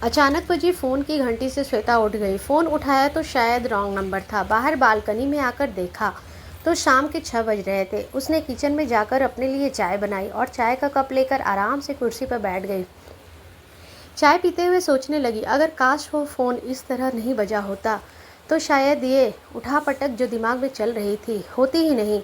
अचानक बजी फ़ोन की घंटी से श्वेता उठ गई। फ़ोन उठाया तो शायद रॉन्ग नंबर था। बाहर बालकनी में आकर देखा तो शाम के 6 बज रहे थे। उसने किचन में जाकर अपने लिए चाय बनाई और चाय का कप लेकर आराम से कुर्सी पर बैठ गई। चाय पीते हुए सोचने लगी, अगर काश वो फ़ोन इस तरह नहीं बजा होता तो शायद ये उठापटक जो दिमाग में चल रही थी होती ही नहीं।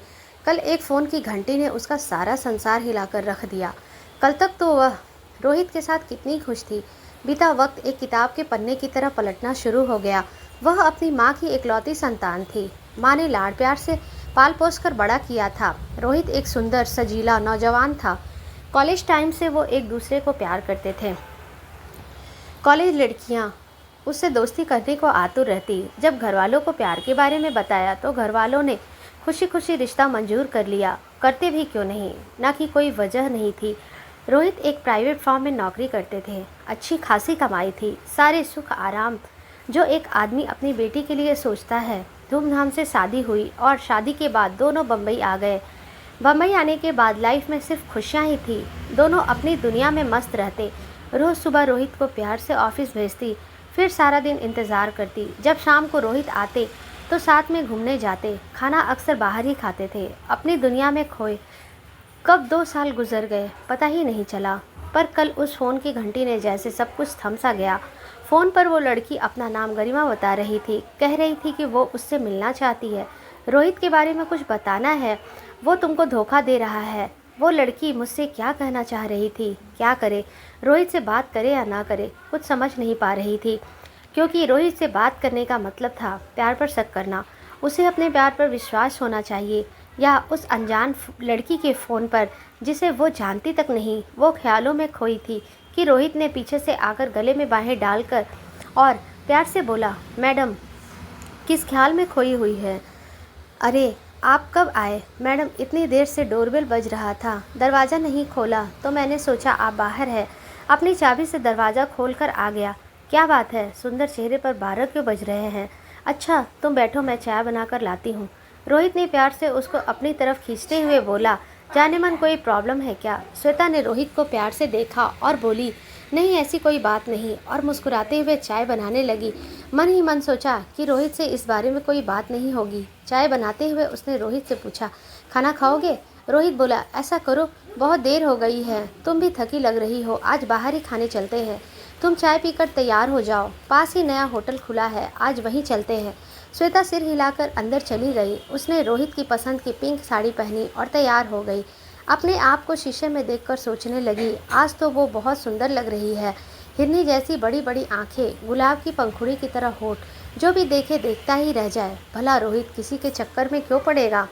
कल एक फ़ोन की घंटी ने उसका सारा संसार हिलाकर रख दिया। कल तक तो वह रोहित के साथ कितनी खुश थी। बीता वक्त एक किताब के पन्ने की तरह पलटना शुरू हो गया। वह अपनी माँ की इकलौती संतान थी। माँ ने लाड़ प्यार से पाल पोस कर बड़ा किया था। रोहित एक सुंदर सजीला नौजवान था। कॉलेज टाइम से वो एक दूसरे को प्यार करते थे। कॉलेज लड़कियां उससे दोस्ती करने को आतुर रहती। जब घरवालों को प्यार के बारे में बताया तो घरवालों ने खुशी खुशी रिश्ता मंजूर कर लिया। करते भी क्यों नहीं, ना कि कोई वजह नहीं थी। रोहित एक प्राइवेट फर्म में नौकरी करते थे। अच्छी खासी कमाई थी, सारे सुख आराम जो एक आदमी अपनी बेटी के लिए सोचता है। धूमधाम से शादी हुई और शादी के बाद दोनों बम्बई आ गए। बम्बई आने के बाद लाइफ में सिर्फ खुशियाँ ही थी। दोनों अपनी दुनिया में मस्त रहते। रोज़ सुबह रोहित को प्यार से ऑफिस भेजती, फिर सारा दिन इंतज़ार करती जब शाम को रोहित आते तो साथ में घूमने जाते। खाना अक्सर बाहर ही खाते थे, अपनी दुनिया में खोए। कब 2 साल गुजर गए पता ही नहीं चला। पर कल उस फ़ोन की घंटी ने जैसे सब कुछ थम सा गया। फ़ोन पर वो लड़की अपना नाम गरिमा बता रही थी। कह रही थी कि वो उससे मिलना चाहती है, रोहित के बारे में कुछ बताना है, वो तुमको धोखा दे रहा है। वो लड़की मुझसे क्या कहना चाह रही थी, क्या करे, रोहित से बात करे या ना करे, कुछ समझ नहीं पा रही थी। क्योंकि रोहित से बात करने का मतलब था प्यार पर शक करना। उसे अपने प्यार पर विश्वास होना चाहिए, या उस अनजान लड़की के फ़ोन पर जिसे वो जानती तक नहीं। वो ख्यालों में खोई थी कि रोहित ने पीछे से आकर गले में बाहें डालकर और प्यार से बोला, मैडम किस ख्याल में खोई हुई है। अरे आप कब आए मैडम, इतनी देर से डोरबेल बज रहा था, दरवाज़ा नहीं खोला तो मैंने सोचा आप बाहर है, अपनी चाबी से दरवाज़ा खोलकर आ गया। क्या बात है, सुंदर चेहरे पर 12 क्यों बज रहे हैं। अच्छा तुम बैठो, मैं चाय बनाकर लाती हूँ। रोहित ने प्यार से उसको अपनी तरफ खींचते हुए बोला, जाने मन कोई प्रॉब्लम है क्या। श्वेता ने रोहित को प्यार से देखा और बोली, नहीं ऐसी कोई बात नहीं, और मुस्कुराते हुए चाय बनाने लगी। मन ही मन सोचा कि रोहित से इस बारे में कोई बात नहीं होगी। चाय बनाते हुए उसने रोहित से पूछा, खाना खाओगे। रोहित बोला, ऐसा करो बहुत देर हो गई है, तुम भी थकी लग रही हो, आज बाहर ही खाने चलते हैं। तुम चाय पीकर तैयार हो जाओ, पास ही नया होटल खुला है, आज वहीं चलते हैं। श्वेता सिर हिलाकर अंदर चली गई। उसने रोहित की पसंद की पिंक साड़ी पहनी और तैयार हो गई। अपने आप को शीशे में देखकर सोचने लगी, आज तो वो बहुत सुंदर लग रही है। हिरनी जैसी बड़ी बड़ी आंखें, गुलाब की पंखुड़ी की तरह होठ, जो भी देखे देखता ही रह जाए। भला रोहित किसी के चक्कर में क्यों पड़ेगा।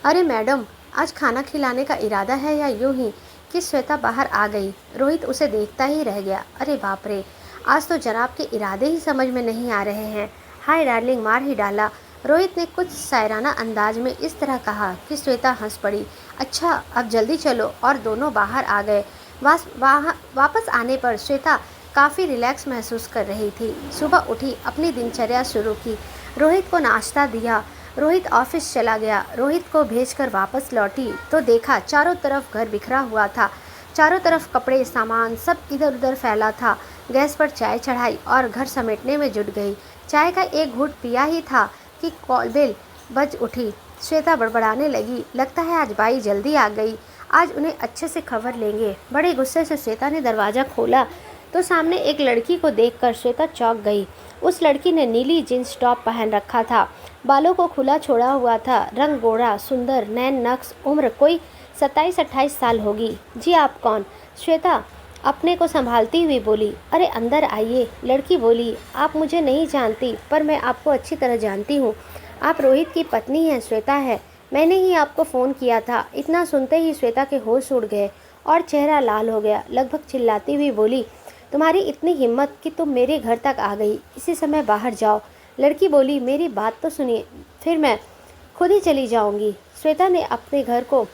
अरे मैडम, आज खाना खिलाने का इरादा है या यूं ही कि श्वेता बाहर आ गई। रोहित उसे देखता ही रह गया। अरे बाप रे, आज तो जनाब के इरादे ही समझ में नहीं आ रहे हैं। हाय डार्लिंग मार ही डाला। रोहित ने कुछ शायराना अंदाज में इस तरह कहा कि श्वेता हंस पड़ी। अच्छा अब जल्दी चलो, और दोनों बाहर आ गए। वापस आने पर श्वेता काफ़ी रिलैक्स महसूस कर रही थी। सुबह उठी, अपनी दिनचर्या शुरू की, रोहित को नाश्ता दिया। रोहित ऑफिस चला गया। रोहित को भेजकर वापस लौटी तो देखा चारों तरफ घर बिखरा हुआ था। चारों तरफ कपड़े सामान सब इधर उधर फैला था। गैस पर चाय चढ़ाई और घर समेटने में जुट गई। चाय का एक घूंट पिया ही था कि कॉल बेल बज उठी। श्वेता बड़बड़ाने लगी, लगता है आज बाई जल्दी आ गई, आज उन्हें अच्छे से खबर लेंगे। बड़े गुस्से से श्वेता ने दरवाज़ा खोला तो सामने एक लड़की को देखकर श्वेता चौंक गई। उस लड़की ने नीली जींस टॉप पहन रखा था, बालों को खुला छोड़ा हुआ था, रंग गोरा, सुंदर, नैन नक्श, उम्र कोई 27-28 साल होगी। जी आप कौन। श्वेता अपने को संभालती हुई बोली। अरे अंदर आइए। लड़की बोली, आप मुझे नहीं जानती पर मैं आपको अच्छी तरह जानती हूँ। आप रोहित की पत्नी हैं। श्वेता है, मैंने ही आपको फ़ोन किया था। इतना सुनते ही श्वेता के होश उड़ गए और चेहरा लाल हो गया। लगभग चिल्लाती हुई बोली, तुम्हारी इतनी हिम्मत कि तुम मेरे घर तक आ गई, इसी समय बाहर जाओ। लड़की बोली, मेरी बात तो सुनिए, फिर मैं खुद ही चली जाऊंगी। श्वेता ने अपने घर को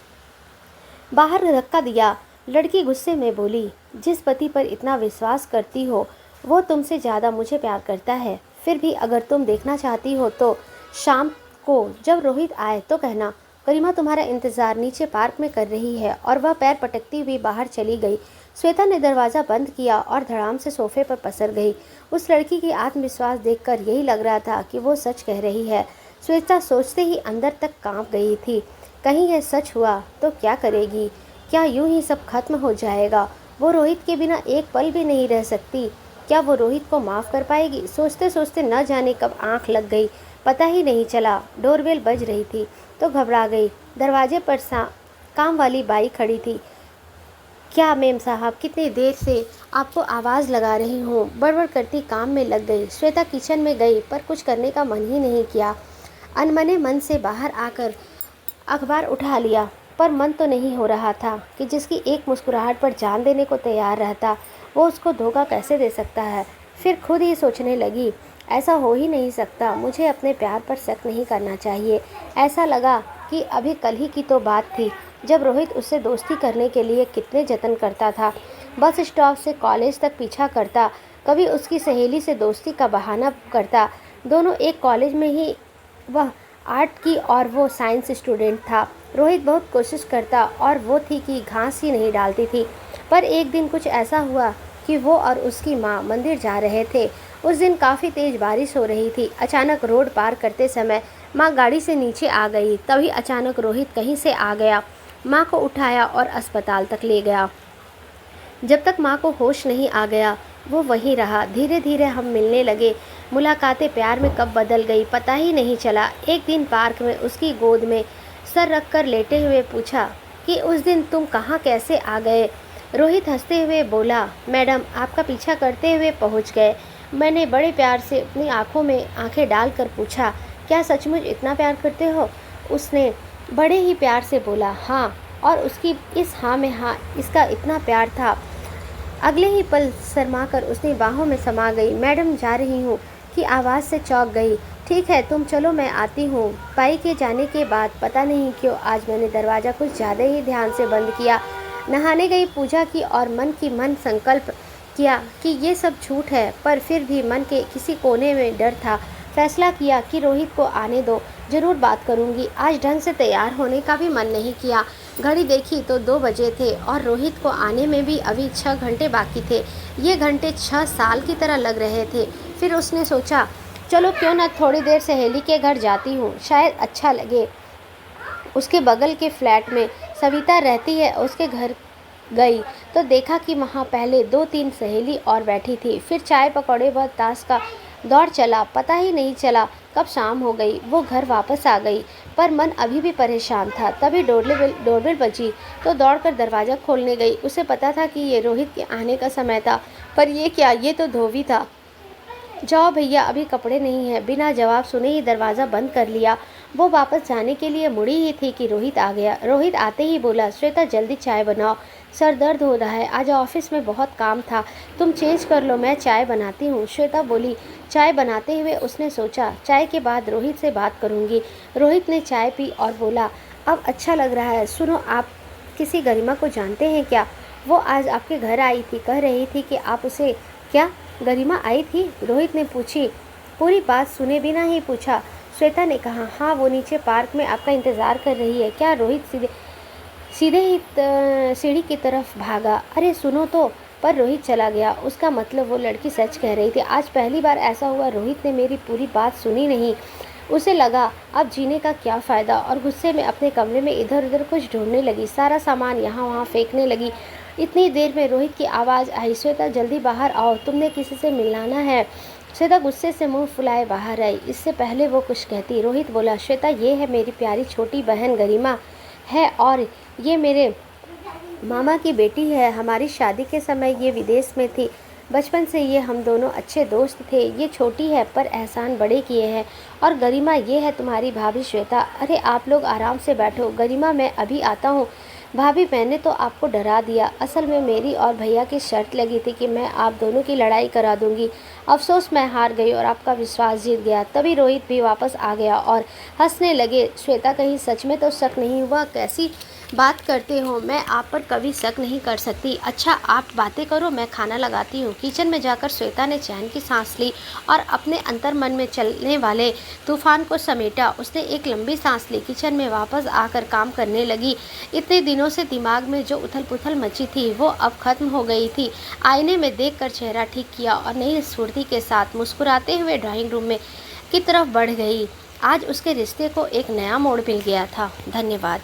बाहर धक्का दिया। लड़की गुस्से में बोली, जिस पति पर इतना विश्वास करती हो वो तुमसे ज़्यादा मुझे प्यार करता है। फिर भी अगर तुम देखना चाहती हो तो शाम को जब रोहित आए तो कहना। गरिमा तुम्हारा इंतज़ार नीचे पार्क में कर रही है। और वह पैर पटकती हुई बाहर चली गई। श्वेता ने दरवाज़ा बंद किया और धड़ाम से सोफे पर पसर गई। उस लड़की की आत्मविश्वास देखकर यही लग रहा था कि वो सच कह रही है। श्वेता सोचते ही अंदर तक कांप गई थी। कहीं यह सच हुआ तो क्या करेगी? क्या यूं ही सब खत्म हो जाएगा? वो रोहित के बिना एक पल भी नहीं रह सकती। क्या वो रोहित को माफ़ कर पाएगी? सोचते सोचते न जाने कब आंख लग गई, पता ही नहीं चला। डोरबेल बज रही थी तो घबरा गई। दरवाजे पर काम वाली बाई खड़ी थी। क्या मेम साहब, कितनी देर से आपको आवाज़ लगा रही हूँ। बड़बड़ करती काम में लग गई। श्वेता किचन में गई पर कुछ करने का मन ही नहीं किया। अनमने मन से बाहर आकर अखबार उठा लिया, पर मन तो नहीं हो रहा था कि जिसकी एक मुस्कुराहट पर जान देने को तैयार रहता, वो उसको धोखा कैसे दे सकता है। फिर खुद ही सोचने लगी, ऐसा हो ही नहीं सकता। मुझे अपने प्यार पर शक नहीं करना चाहिए। ऐसा लगा कि अभी कल ही की तो बात थी जब रोहित उससे दोस्ती करने के लिए कितने जतन करता था। बस स्टॉप से कॉलेज तक पीछा करता, कभी उसकी सहेली से दोस्ती का बहाना करता। दोनों एक कॉलेज में ही, वह आर्ट की और वो साइंस स्टूडेंट था। रोहित बहुत कोशिश करता और वो थी कि घास ही नहीं डालती थी। पर एक दिन कुछ ऐसा हुआ कि वो और उसकी माँ मंदिर जा रहे थे। उस दिन काफ़ी तेज़ बारिश हो रही थी। अचानक रोड पार करते समय माँ गाड़ी से नीचे आ गई। तभी अचानक रोहित कहीं से आ गया, माँ को उठाया और अस्पताल तक ले गया। जब तक माँ को होश नहीं आ गया वो वहीं रहा। धीरे धीरे हम मिलने लगे। मुलाकातें प्यार में कब बदल गई पता ही नहीं चला। एक दिन पार्क में उसकी गोद में सर रखकर लेटे हुए पूछा कि उस दिन तुम कहाँ कैसे आ गए। रोहित हंसते हुए बोला, मैडम आपका पीछा करते हुए पहुँच गए। मैंने बड़े प्यार से अपनी आँखों में आँखें डालकर पूछा, क्या सचमुच इतना प्यार करते हो? उसने बड़े ही प्यार से बोला, हाँ। और उसकी इस हाँ में हाँ इसका इतना प्यार था। अगले ही पल शर्माकर उसने बाहों में समा गई। मैडम जा रही हूँ की आवाज़ से चौंक गई। ठीक है तुम चलो, मैं आती हूँ। बाई के जाने के बाद पता नहीं क्यों आज मैंने दरवाज़ा कुछ ज़्यादा ही ध्यान से बंद किया। नहाने गई, पूजा की और मन की मन संकल्प किया कि ये सब झूठ है, पर फिर भी मन के किसी कोने में डर था। फैसला किया कि रोहित को आने दो, ज़रूर बात करूँगी। आज ढंग से तैयार होने का भी मन नहीं किया। घड़ी देखी तो 2 बजे थे और रोहित को आने में भी अभी 6 घंटे बाकी थे। ये घंटे 6 साल की तरह लग रहे थे। फिर उसने सोचा, चलो क्यों न थोड़ी देर सहेली के घर जाती हूँ, शायद अच्छा लगे। उसके बगल के फ्लैट में सविता रहती है, उसके घर गई तो देखा कि वहाँ पहले 2-3 सहेली और बैठी थी। फिर चाय पकौड़े व ताश का दौर चला। पता ही नहीं चला कब शाम हो गई। वो घर वापस आ गई पर मन अभी भी परेशान था। तभी डोरबेल बजी तो दौड़कर दरवाज़ा खोलने गई। उसे पता था कि ये रोहित के आने का समय था, पर ये क्या, ये तो धोबी था। जाओ भैया, अभी कपड़े नहीं है। बिना जवाब सुने ही दरवाज़ा बंद कर लिया। वो वापस जाने के लिए मुड़ी ही थी कि रोहित आ गया। रोहित आते ही बोला, श्वेता जल्दी चाय बनाओ, सर दर्द हो रहा है। आज ऑफिस में बहुत काम था, तुम चेंज कर लो, मैं चाय बनाती हूँ। श्वेता बोली। चाय बनाते हुए उसने सोचा, चाय के बाद रोहित से बात करूँगी। रोहित ने चाय पी और बोला, अब अच्छा लग रहा है। सुनो, आप किसी गरिमा को जानते हैं क्या? वो आज आपके घर आई थी, कह रही थी कि आप उसे। क्या गरिमा आई थी? रोहित ने पूछी। पूरी बात सुने बिना ही पूछा। श्वेता ने कहा, हाँ वो नीचे पार्क में आपका इंतज़ार कर रही है। क्या? रोहित सीधे ही सीढ़ी की तरफ भागा। अरे सुनो तो। पर रोहित चला गया। उसका मतलब वो लड़की सच कह रही थी। आज पहली बार ऐसा हुआ, रोहित ने मेरी पूरी बात सुनी नहीं। उसे लगा अब जीने का क्या फ़ायदा, और गुस्से में अपने कमरे में इधर उधर कुछ ढूंढने लगी। सारा सामान यहाँ वहाँ फेंकने लगी। इतनी देर में रोहित की आवाज़ आई, श्वेता जल्दी बाहर आओ, तुमने किसी से मिलाना है। श्वेता गुस्से से मुंह फुलाए बाहर आई। इससे पहले वो कुछ कहती, रोहित बोला, श्वेता ये है मेरी प्यारी छोटी बहन गरिमा है, और ये मेरे मामा की बेटी है। हमारी शादी के समय ये विदेश में थी। बचपन से ये हम दोनों अच्छे दोस्त थे। ये छोटी है पर एहसान बड़े किए हैं। और गरिमा ये है तुम्हारी भाभी श्वेता। अरे आप लोग आराम से बैठो। गरिमा मैं अभी आता हूँ। भाभी मैंने तो आपको डरा दिया। असल में मेरी और भैया की शर्त लगी थी कि मैं आप दोनों की लड़ाई करा दूंगी। अफसोस मैं हार गई और आपका विश्वास जीत गया। तभी रोहित भी वापस आ गया और हंसने लगे। श्वेता कहीं सच में तो शक नहीं हुआ? कैसी बात करते हो, मैं आप पर कभी शक नहीं कर सकती। अच्छा आप बातें करो, मैं खाना लगाती हूँ। किचन में जाकर श्वेता ने चैन की सांस ली और अपने अंतर मन में चलने वाले तूफान को समेटा। उसने एक लंबी सांस ली, किचन में वापस आकर काम करने लगी। इतने दिनों दिनों से दिमाग में जो उथल-पुथल मची थी वो अब खत्म हो गई थी। आईने में देखकर चेहरा ठीक किया और नई स्फूर्ति के साथ मुस्कुराते हुए ड्राइंग रूम में की तरफ बढ़ गई। आज उसके रिश्ते को एक नया मोड़ मिल गया था। धन्यवाद।